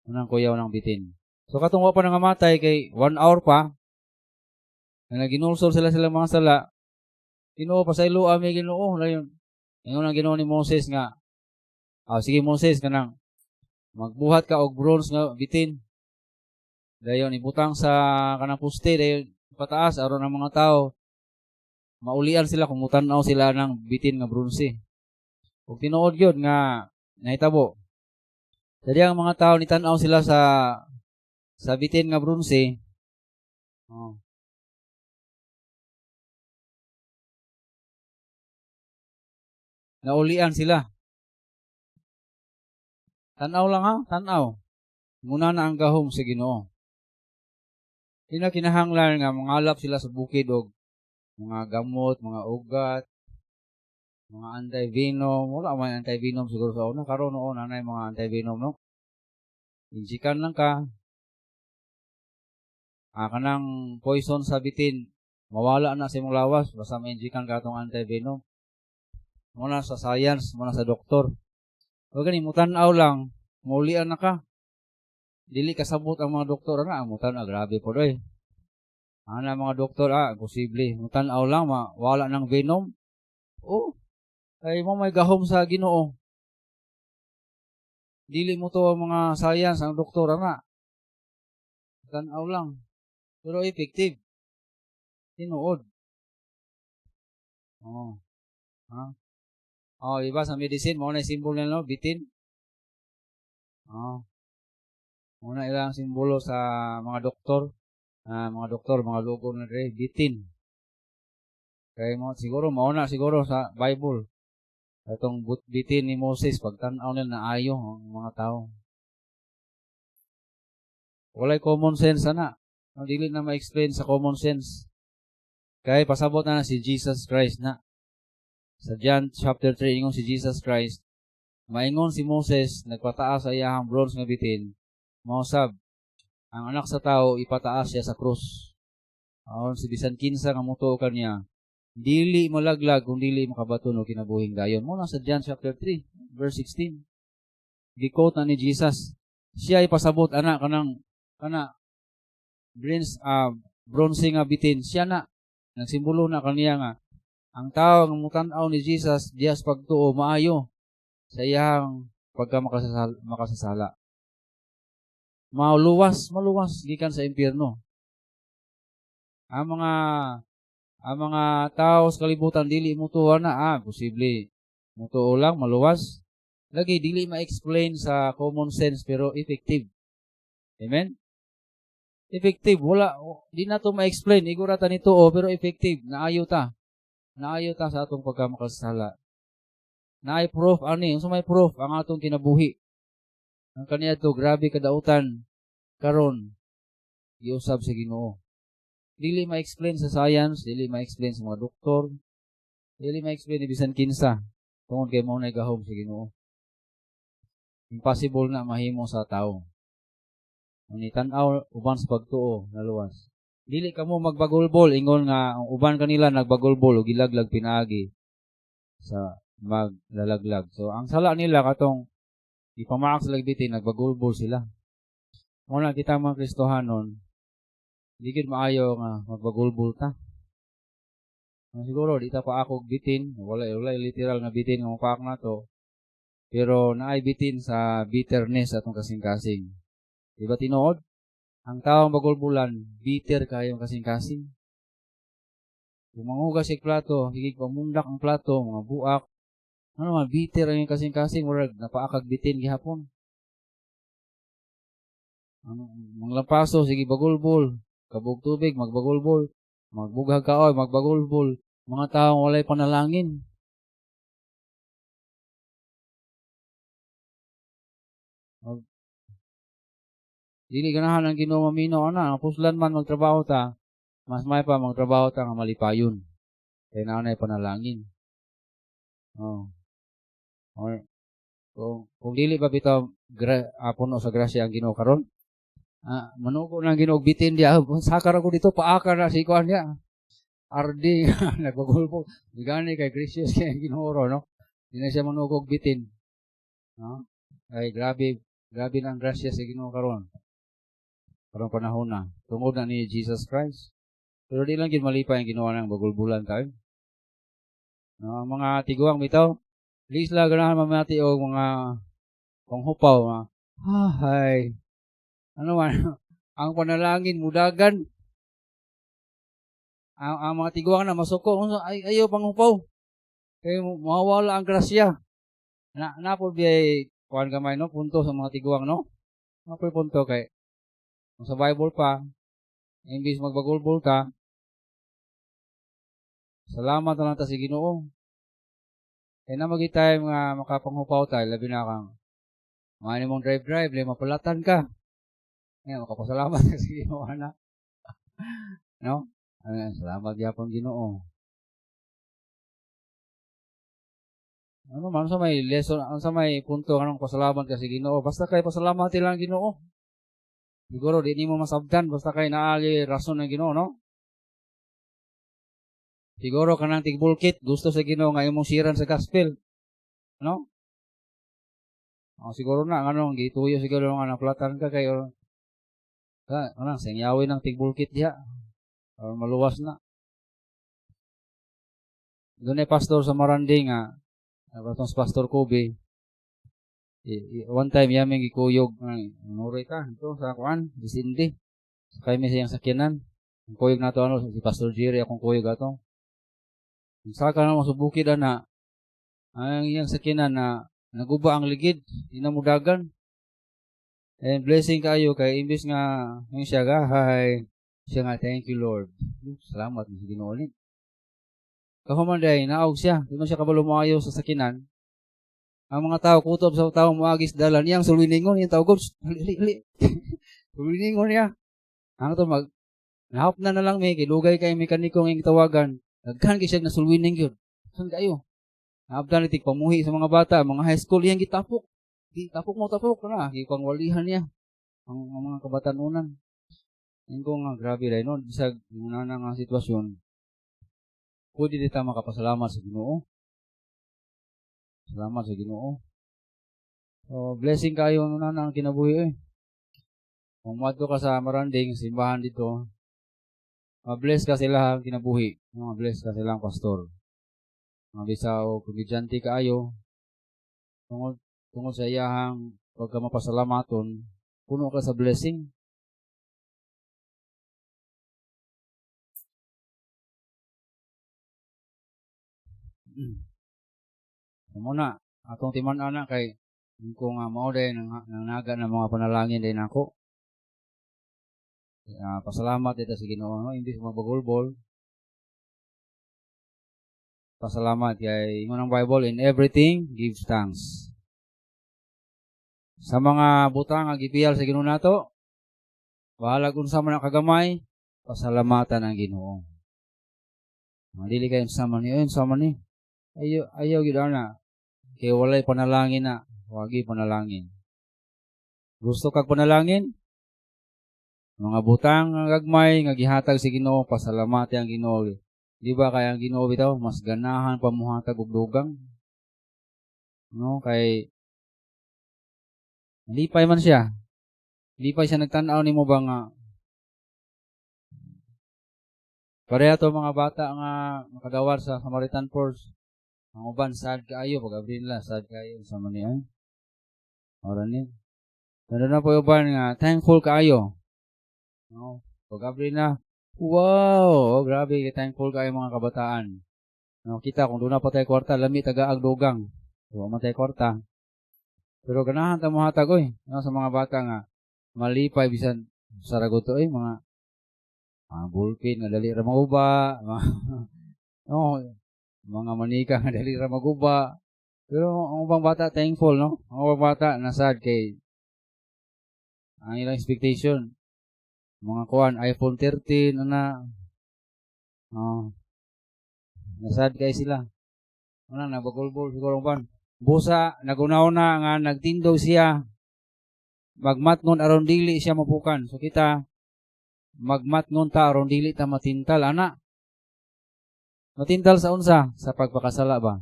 Unang kuyaw ng bitin. So katungwa pa nangamatay kay 1 hour pa, na naginulsol sila mga sala, Ginoo pa sa ilua may Ginoo. Ingon ang Ginoo ni Moses nga, sige Moses kanang magbuhat ka og bronze nga bitin. Dayon ibutang sa kanang poste dayon pataas aron ang mga tao maulian sila kung mutan-aw sila ng bitin nga bronze. Ug tinuod gyud nga nahitabo. Dadi ang mga tao nitan-aw sila sa bitin nga bronze. Naulian sila. Tanaw lang ha, tanaw. Muna na ang gahom sa Ginoo. Di na kinahanglan nga mangalap sila sa bukid og mga gamot, mga ugat, mga anti-venom. Wala may anti-venom siguro sa una. Karon noon anay mga anti-venom, no? Injikan lang ka. Kanang poison sa bitin, mawala na sa imong lawas. Basta may injikan ka itong anti-venom. Muna sa science, muna sa doktor. Huwag gani, mutanaw lang, maulian na ka. Dili kasabot ang mga doktor, mutanaw, grabe po doy. Ang mga doktor, posible. Mutanaw lang, wala ng venom. Ay mo may gahom sa Ginoo. Dili mo to ang mga science, ang doktor, Mutanaw lang. Pero effective. Tinuod. Diba sa medicine, muna yung simbolo nila, bitin. Muna ilang simbolo sa mga doktor. Mga logo na rin, bitin. Kaya siguro, mauna siguro sa Bible. Itong bitin ni Moses, pagtanaw nila na ayaw ang mga tao. Walay common sense na. Dili na ma-explain sa common sense. Kaya pasabot na si Jesus Christ na. Sa John chapter 3, ingon si Jesus Christ, maingon si Moses, nagpataas sa iyahang bronze nga bitin, mausab, ang anak sa tao, ipataas siya sa krus. Aon si bisan kinsa nga mutuo kaniya, dili malaglag kung dili makabaton o kinabuhing dayon. Muna sa John chapter 3, verse 16. Di-quote na ni Jesus. siya ipasabot ana kana bronze nga bitin siya na nagsimbolo na kaniya nga ang tao nga mutan-aw ni Jesus diyas pagtuo maayo sa iyang pagka makasasala. Maluwas gikan sa impyerno. Ang mga tao sa kalibutan dili mutuo na posible mutuo lang maluwas. Lagi dili ma-explain sa common sense pero effective. Amen. Effective wala di na to ma-explain igura ta nito pero effective naayo ta sa atong pagkamakasala. Naay proof ani unsa may proof ang atong kinabuhi. Ang kaniya to grabe kadautan karon giusab sa Ginoo. Dili ma-explain sa science, dili ma-explain sa mga doktor, dili ma-explain ni bisan kinsa tungod kay mao nay gahom sa Ginoo. Impossible na mahimo sa tao. Ni tan-aw uban sa pagtuo na luwas. Dili kamo magbagulbol ingon nga ang uban kanila nagbagulbol o gilaglag pinaagi sa maglalaglag. So ang sala nila katong ipamaak sa lagbitin nagbagulbol sila. Muna kita mga Kristohanon, di gid maayo nga magbagulbol ta. Siguro di ta pa ako bitin, wala literal nga bitin nga paak na to. Pero naay bitin sa bitterness atong kasing-kasing. Di ba tinuod? Ang taong bagulbulan, bitter kayo kasing-kasing. Kung mangugas sig plato, higig pamundak ang plato, mga buak. Ano man, bitter ang kasing-kasing, murag napaakag bitin gihapon. Mga lampaso, sige bagulbol. Kabog tubig, magbagulbol. Magbughag kaoy, magbagulbol. Mga taong walay panalangin. Dili ganahan ang Ginoo mamino ana, puslan man magtrabaho ta, mas may pa magtrabaho ta nga malipayon. Kay naanay panalangin. Kung dili ba bitaw puno sa grasya ang Ginoo karon? Manugo nang Ginoo bitin dia, sakar ako dito paakar na si kuan dia. Ardi nagbagulpo. Digani kay gracious kay ang Ginoo no. Di na siya manugog bitin. No? Ay grabe na ang grasya sa Ginoo karon. Karong panahon na. Tungod na ni Jesus Christ. Pero di lang gid malipay ang ginawa ng bagulbulan tayo. No, ang mga tiguang bitaw, lisla ganahan mamati og mga panghupaw. Hay. Ano man, ang panalangin mudagan. Ang mga tiguang na masuko, ayaw panghupaw. Kaya mawawala ang grasya. Napod biyay, kuhan gamay no, punto sa mga tiguang no. Napod punto kay sa Bible pa, imbis magbagulbol ka, salamat na lang ta si Ginoo. Kaya na magitay mga makapanghupaw tayo, labi na kang mani mong drive, mapalatan ka. Ngayon, makapasalamat ka si Ginoo na. No? Salamat yapon Ginoo. Ano man sa may lesson, sa may punto anong pasalamat ka si Ginoo, basta kay pasalamat lang Ginoo. Siguro di mo masabdan basta kay naali rason ng Ginoo, no? Siguro kanang tigbulkit gusto sa Ginoo nga imong siran sa gospel. No? Siguro na ano gituyo siguro nga naplatan ka kay anang sengyawin ng tigbulkit diha. Or maluwas na. Doon ay pastor sa Marandi nga batong pastor Kobe. One time yaming gikuyog nuray ka ito sa kuan disindi kay may siyang sakyanan ang kuyog nato ano si Pastor Jerry akong kuyog ato saka na masubukid na ang iyang sakyanan na naguba ang ligid inamudagan and blessing kayo kay imbis nga yung siya siya nga thank you Lord salamat sa Ginoo ni kahumanday naog siya di man siya kabalo maayo sa sakyanan. Ang mga tao, kutob sa tao muagis dalan, niyang sulwiningon, yung tao ko, sulwiningon niya. Ano to, nahap na lang may, kilugay kayo mekanikong yung tawagan, nagkan kayo siya na sulwining yun. Saan kayo? Nahap na nitik pamuhi sa mga bata, mga high school, yung gitapok. Tapok na, ipangwalihan niya. Ang mga kabatanunan. Yung ko nga, grabe rin, no? Bisag, yung nga sitwasyon, pwede dito makapasalamat sa Ginoo. Salamat sa Ginoo. So, blessing kayo na ang kinabuhi eh. Kung madto ka sa Maranding, simbahan dito, bless ka sila ang kinabuhi. Bless ka sila ang pastor. Bisa o komedyante kaayo, tungod sa iyahang pagka mapasalamaton, puno ka sa blessing. Muna, atong timan-ana kay kung mao day nang naga ng mga panalangin din ako. Pasalamat dito sa Ginoo, no? Hindi magbagulbol. Pasalamat kay ingon ang Bible, in everything give thanks. Sa mga butang nga gipiyal sa Ginoo nato, bahala kung sa man kagamay, pasalamatan ang Ginoo. Dili kayo sa man ni. Ayaw gid ana. Kay walay panalangin na, wagi panalangin. Gusto kag panalangin? Mga butang nga gagmay nga gihatag sa Ginoo, pasalamati ang Ginoo. Di ba kay ang Ginoo bitaw mas ganahan pa muhatag og dugang? No, kay lipay man siya. Lipay siya nagtan-aw nimo ba nga pareha to mga bata nga makadawar sa Samaritan Purse. Ang uban sad kaayo pag abri nila sad kaayo sa manian. Ora ni. Pero na po uban nga thankful kaayo. No, pag abri na, wow, grabe thankful kaayo mga kabataan. No, kita kung doon na patay kwarta, lami taga agdugang. So matay kwarta. Pero ganahan ta mo hatag oy, no, sa mga bata nga malipay bisan saragot oy mga bulpin nga dali ra mauba, no, mga manika nga dali ra maguba. Pero ang ubang bata thankful, no? Ang ubang bata nasad kay ang ilang expectation mga kuan iPhone 13 na nasad kay sila. Wala na bagulbol siguro ban. Busa nagunaw na nga nagtindog siya. Magmatngon aron dili siya mapukan. So kita magmatngon ta aron dili ta matintal ana. Matintal sa unsa? Sa pagpakasala ba?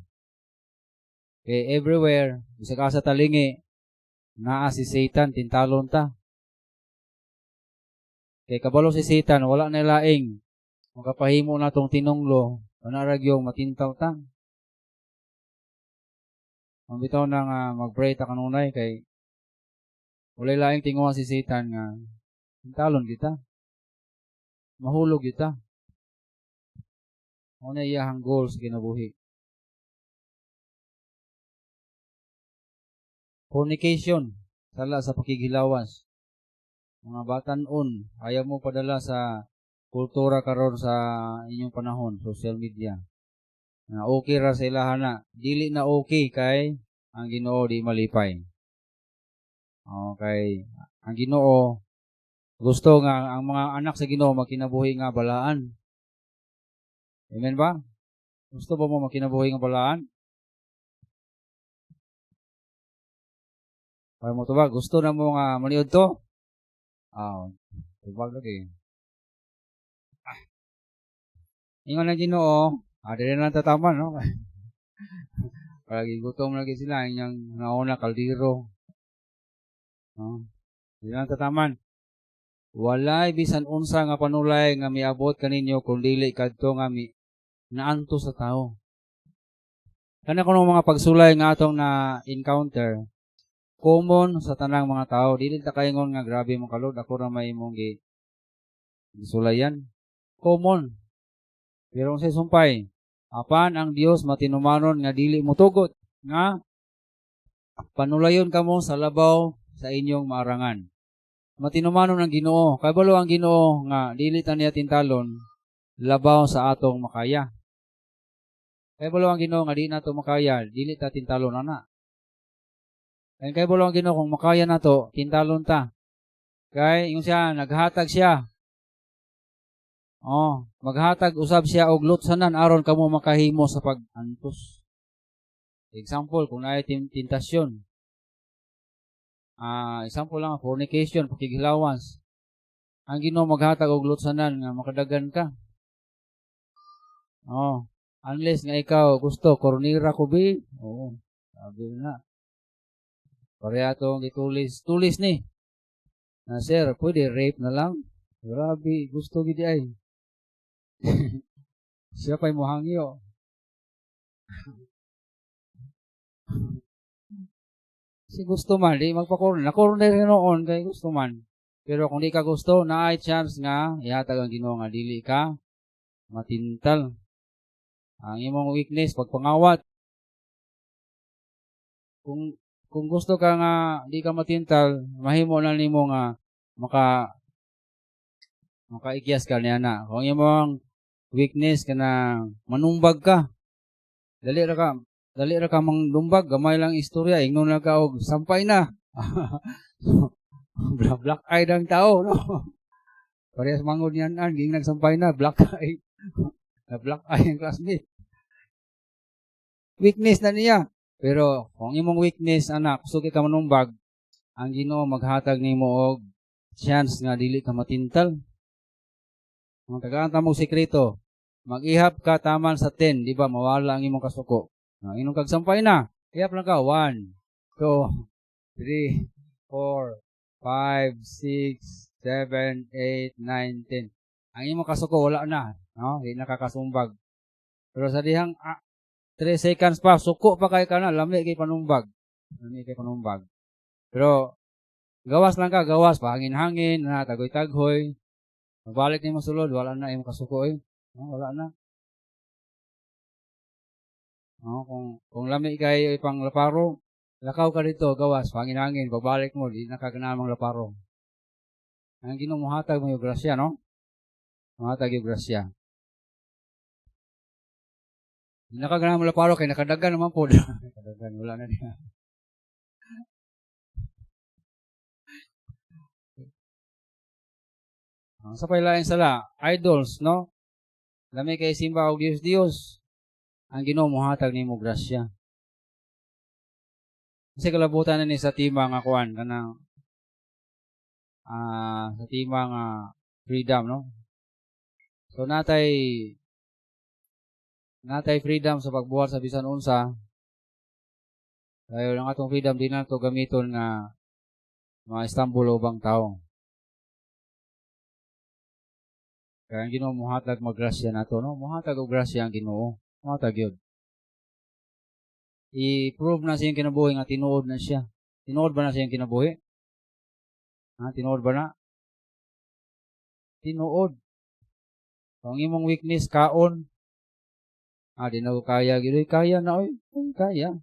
Kay everywhere, bisag asa talingi, naa si Satan tintalon ta. Kay kabalo si Satan wala na laing makapahimo na tong tinunglo, ana yung matintaw ta. Ang bitaw na nga mag-pray ta kanunay kay walay laing tinguha si Satan nga tintalon kita. Mahulog kita. Una iyahang goals kinabuhi. Fornication, sala sa pakigilawas. Mga batanon, ayaw mo padala sa kultura karon sa inyong panahon, social media. Na okay ra sa ilahana, dili na okay kay ang Ginoo di malipay. Okay, ang Ginoo gusto nga ang mga anak sa Ginoo makinabuhi nga balaan. Amen ba? Gusto ba mo makinabuhi nga balaan? Para mo to ba? Gusto na mo nga maniud to? Tubag lagi. Ingon na Ginoo, dili na tataman, no? Palagi gutom lagi sila, inyang nauna kaldiro. No? Dili na tataman. Walay bisan unsa nga panulay nga miabot kaninyo kung dili kadto nga naanto sa tao. Kana kuno mga pagsulay nga atong na encounter common sa tanang mga tao, dili ta kaingon nga grabe mo kalod ako ra may imong gisulayan. Common. Pero sa sumpay, apan ang Dios matinumanon nga dili mo tugot nga panulayon kamo sa labaw sa inyong maarangan. Matinumanon ang Ginoo, kabalo ang Ginoo nga dili ta niya tintalon labaw sa atong makaya. Kabalo ang Ginoo nga di nato makaya, dili ta tintalon ana. Kaya kay bulong Ginoo kung makaya na to, tintalon ta. Kay yung siya naghatag siya. Maghatag usab siya og lutsanan aron kamo makahimo sa pag-antos. Example kung naay tentasyon. Example lang fornication, pakigilawas. Ang Ginoo maghatag og lutsanan nga makadagan ka. Unless nga ikaw gusto kornira ko bi. Sabi na. Pareha itong itulis. Tulis ni. Na, sir, pwede rape na lang. Grabe, gusto gidi ay. Siya pa'y muhangyo. Si gusto man, di magpa-corona. Na-corona rin noon kay gusto man. Pero kung di ka gusto, na ay chance nga, ihatag ang Ginoo nga dili ka matintal. Ang imong weakness, pagpangawat. Kung gusto ka nga di ka matintal, mahimo na nimo nga makaikyas ka niya na. Kung imong weakness ka na manumbag ka, dali ra ka mangdumbag, gamay lang istorya, ingnon na ka og sampay na. Black eye ang tao, no? Parehas mangod yan, ging nagsampay na, black eye. Na black eye ang classmate. Weakness na niya. Pero kung imong weakness, anak, sugi ka manumbag, ang Ginoo maghatag nimo og chance nga dili ka matintal. Ang tagaan mo sekreto, mag-ihap ka taman sa 10, di ba? Mawala ang imong kasuko. Ang imong kagsampay na, ihap lang ka, 1, 2, 3, 4, 5, 6, 7, 8, 9, 10. Ang imong kasuko, wala na. No? Hindi nakakasumbag. Pero sa dihang 3 seconds pa, suko pa kay ka na, lami kay panumbag. Pero, gawas lang ka, gawas, pahangin-hangin, tagoy-tagoy. Magbalik ni mo sulod, wala na yung kasuko eh. No, wala na. No, kung lami kay ipang laparo, lakaw ka dito, gawas, pahangin-hangin, pagbalik mo, di nakaganamang laparo. Ang Ginoo muhatag mo yung grasya, no? Muhatag yung grasya. Di nakaganamang laparo, kay nakadagan naman po. Nakadagan, wala na niya. Sa pailaing sala, idols, no? Lami kay simba og Dios. Ang Ginoo muhatag nimo grasya. Kasi kalabutan na ni sa timang kuan kanang sa timang freedom, no? So natay freedom sa pagbuhat sa bisan unsa. Kaya ang atong freedom din nato gamiton nga ma-Istanbul ubang tao. Kaya ang Ginoo muhatag magrasya nato, no? Muhatag og grasya ang Ginoo. Muhatag yun. I-prove na siyang kinabuhi nga tinuod na siya. Tinuod ba na siyang kinabuhi? Tinuod ba na? Tinuod. Kung imong weakness, kaon. Di na ko kaya. Gidoy, kaya na, oy. Kaya.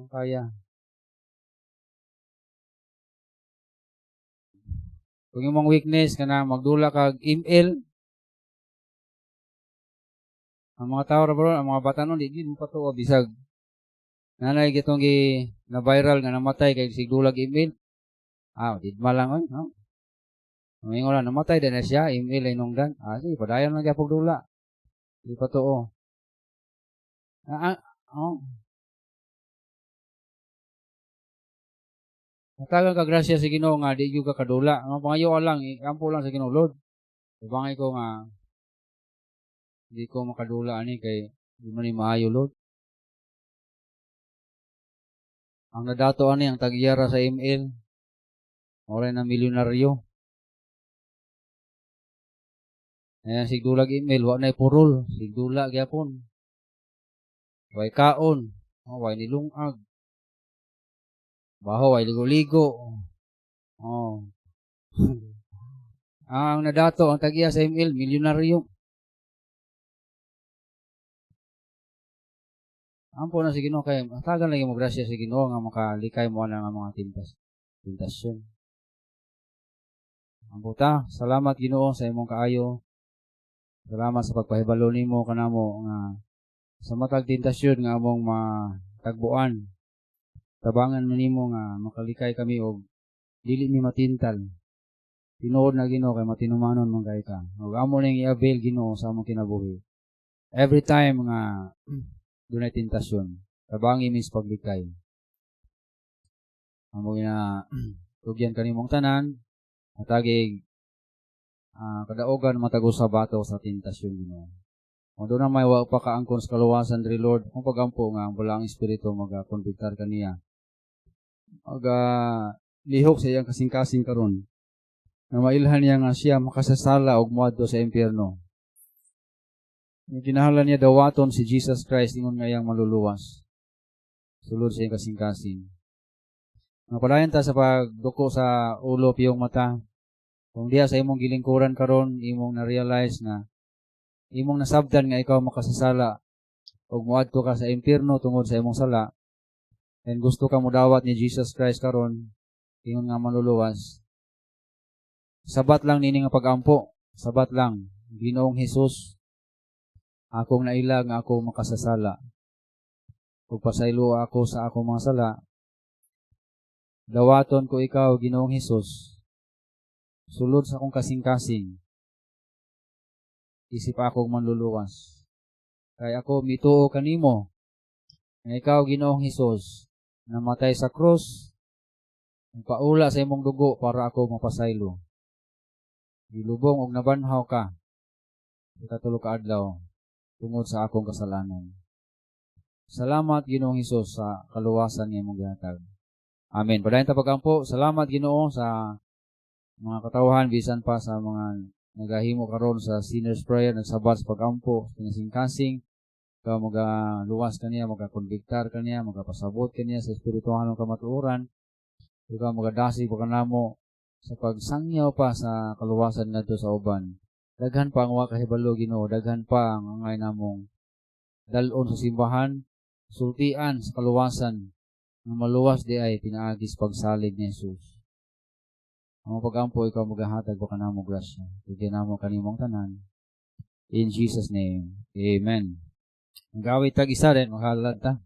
Kaya. Kung imong weakness, kana magdula kag email, ang mga tao bro, ang mga bata nun, di mo patuwa bisag. Nanay gitong na viral nga namatay kay sigdulag email. Di malang oy, no? Mingon lang namatay din na siya, email ay nungdan. Sige, padayon lang gyapon dula. Di patuo. Matagal ka grasya sa Ginoo nga di gyud ka kadula. Ang pangayo lang, ampo lang sa Ginoo, Lord. Ibangay ko nga di ko makadula ani kay di man ni maayo, Lord. Ang nadato ani ang tagyara sa email. Oray na milyonaryo. Ayan, sigdulag email, wa na purol, sigdula gyapon. Way kaon, way nilungag. Baho ay ligo-ligo. Ang nadato ang tagiya sa email, milyonaryo. Ampo na si Ginoo kay matagal lagi mo grasya si Ginoo nga makalikay mo na nga mga tentasyon. Ampo ta, salamat Ginoo sa imong kaayo. Salamat sa pagpahibalo nimo kanamo nga sa matag tentasyon nga among matagbuan. Tabangan mo nimo nga makalikay kami og dili mi matintal. Tinuod na Ginoo kay matinumanon man kay ka. Ug amo ning i-avail Ginoo sa among kinabuhi. Every time nga dunay tentasyon, tabangi mis paglikay. Amo gina tugyan kanimong tanan atagig kadaogan matagos sa bato sa tentasyon Ginoo. Kung doon na may wa pa kaangkon sa kaluwasan diri Lord, kung pagampo nga ang balang espiritu magakonbiktar kaniya lihok sa iyang kasing-kasing karon. Na mailhan niya nga siya makasasala og moadto sa impyerno. Kinahanglan niya dawaton si Jesus Christ ingon nga iyang maluluwas. Sulod sa iyang kasing-kasing. Napadayon ta sa pagduko sa ulo piyong mata. Kung diya sa imong gilingkuran karon, imong na-realize nga imong nasabdan nga ikaw makasasala ug moadto ka sa impyerno tungod sa imong sala. And gusto ka modawat ni Jesus Christ karon, ingon nga maluluwas. Sabat lang nini nga pagampo, sabat lang. Ginoong Hesus, akong naila nga ako makasasala. Ug pasaylo ako sa akong mga sala. Dawaton ko ikaw, Ginoong Hesus. Sulod sa akong kasing-kasing. Isip akong manluluwas. Kaya ako mituo kanimo. Nga ikaw, Ginoong Hesus, namatay sa krus, paula sa imong dugo para ako mapasaylo. Gilubong og nabanhaw ka. Ikatulo ka adlaw tungod sa akong kasalanan. Salamat, Ginoong Hesus, sa kaluwasan nga imong gihatag. Amen. Padayon ta pagampo. Salamat, Ginoo, sa mga katawhan bisan pa sa mga nagahimo karon sa sinner's prayer, nagsabat sa pagampo, kasing-kasing. Ikaw magaluwas kaniya, magakonbiktar kaniya, magapasabot kaniya sa espirituhalong kamatuoran. Ikaw magadasig pa kanamo sa pagsangyaw pa sa kaluwasan ngadto sa uban. Daghan pa ang wa kahibalo, Ginoo, daghan pa ang angay namong dalon sa simbahan, sultian sa kaluwasan nga maluwas di ay pinaagis pagsalig ni Jesus. Ang pagampo ikaw magahatag pa kanamo grasya. Tugyan namo kanimong tanan. In Jesus name. Amen. Ang gawit tag isa rin, makahalad ta.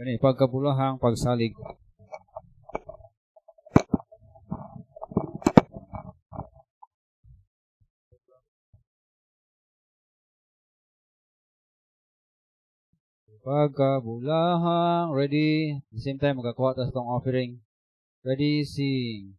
Gani, pagkapulahang pagsalig. Pagkabulahang, ready. At the same time, magkakuha ta sa itong offering. Ready, sing.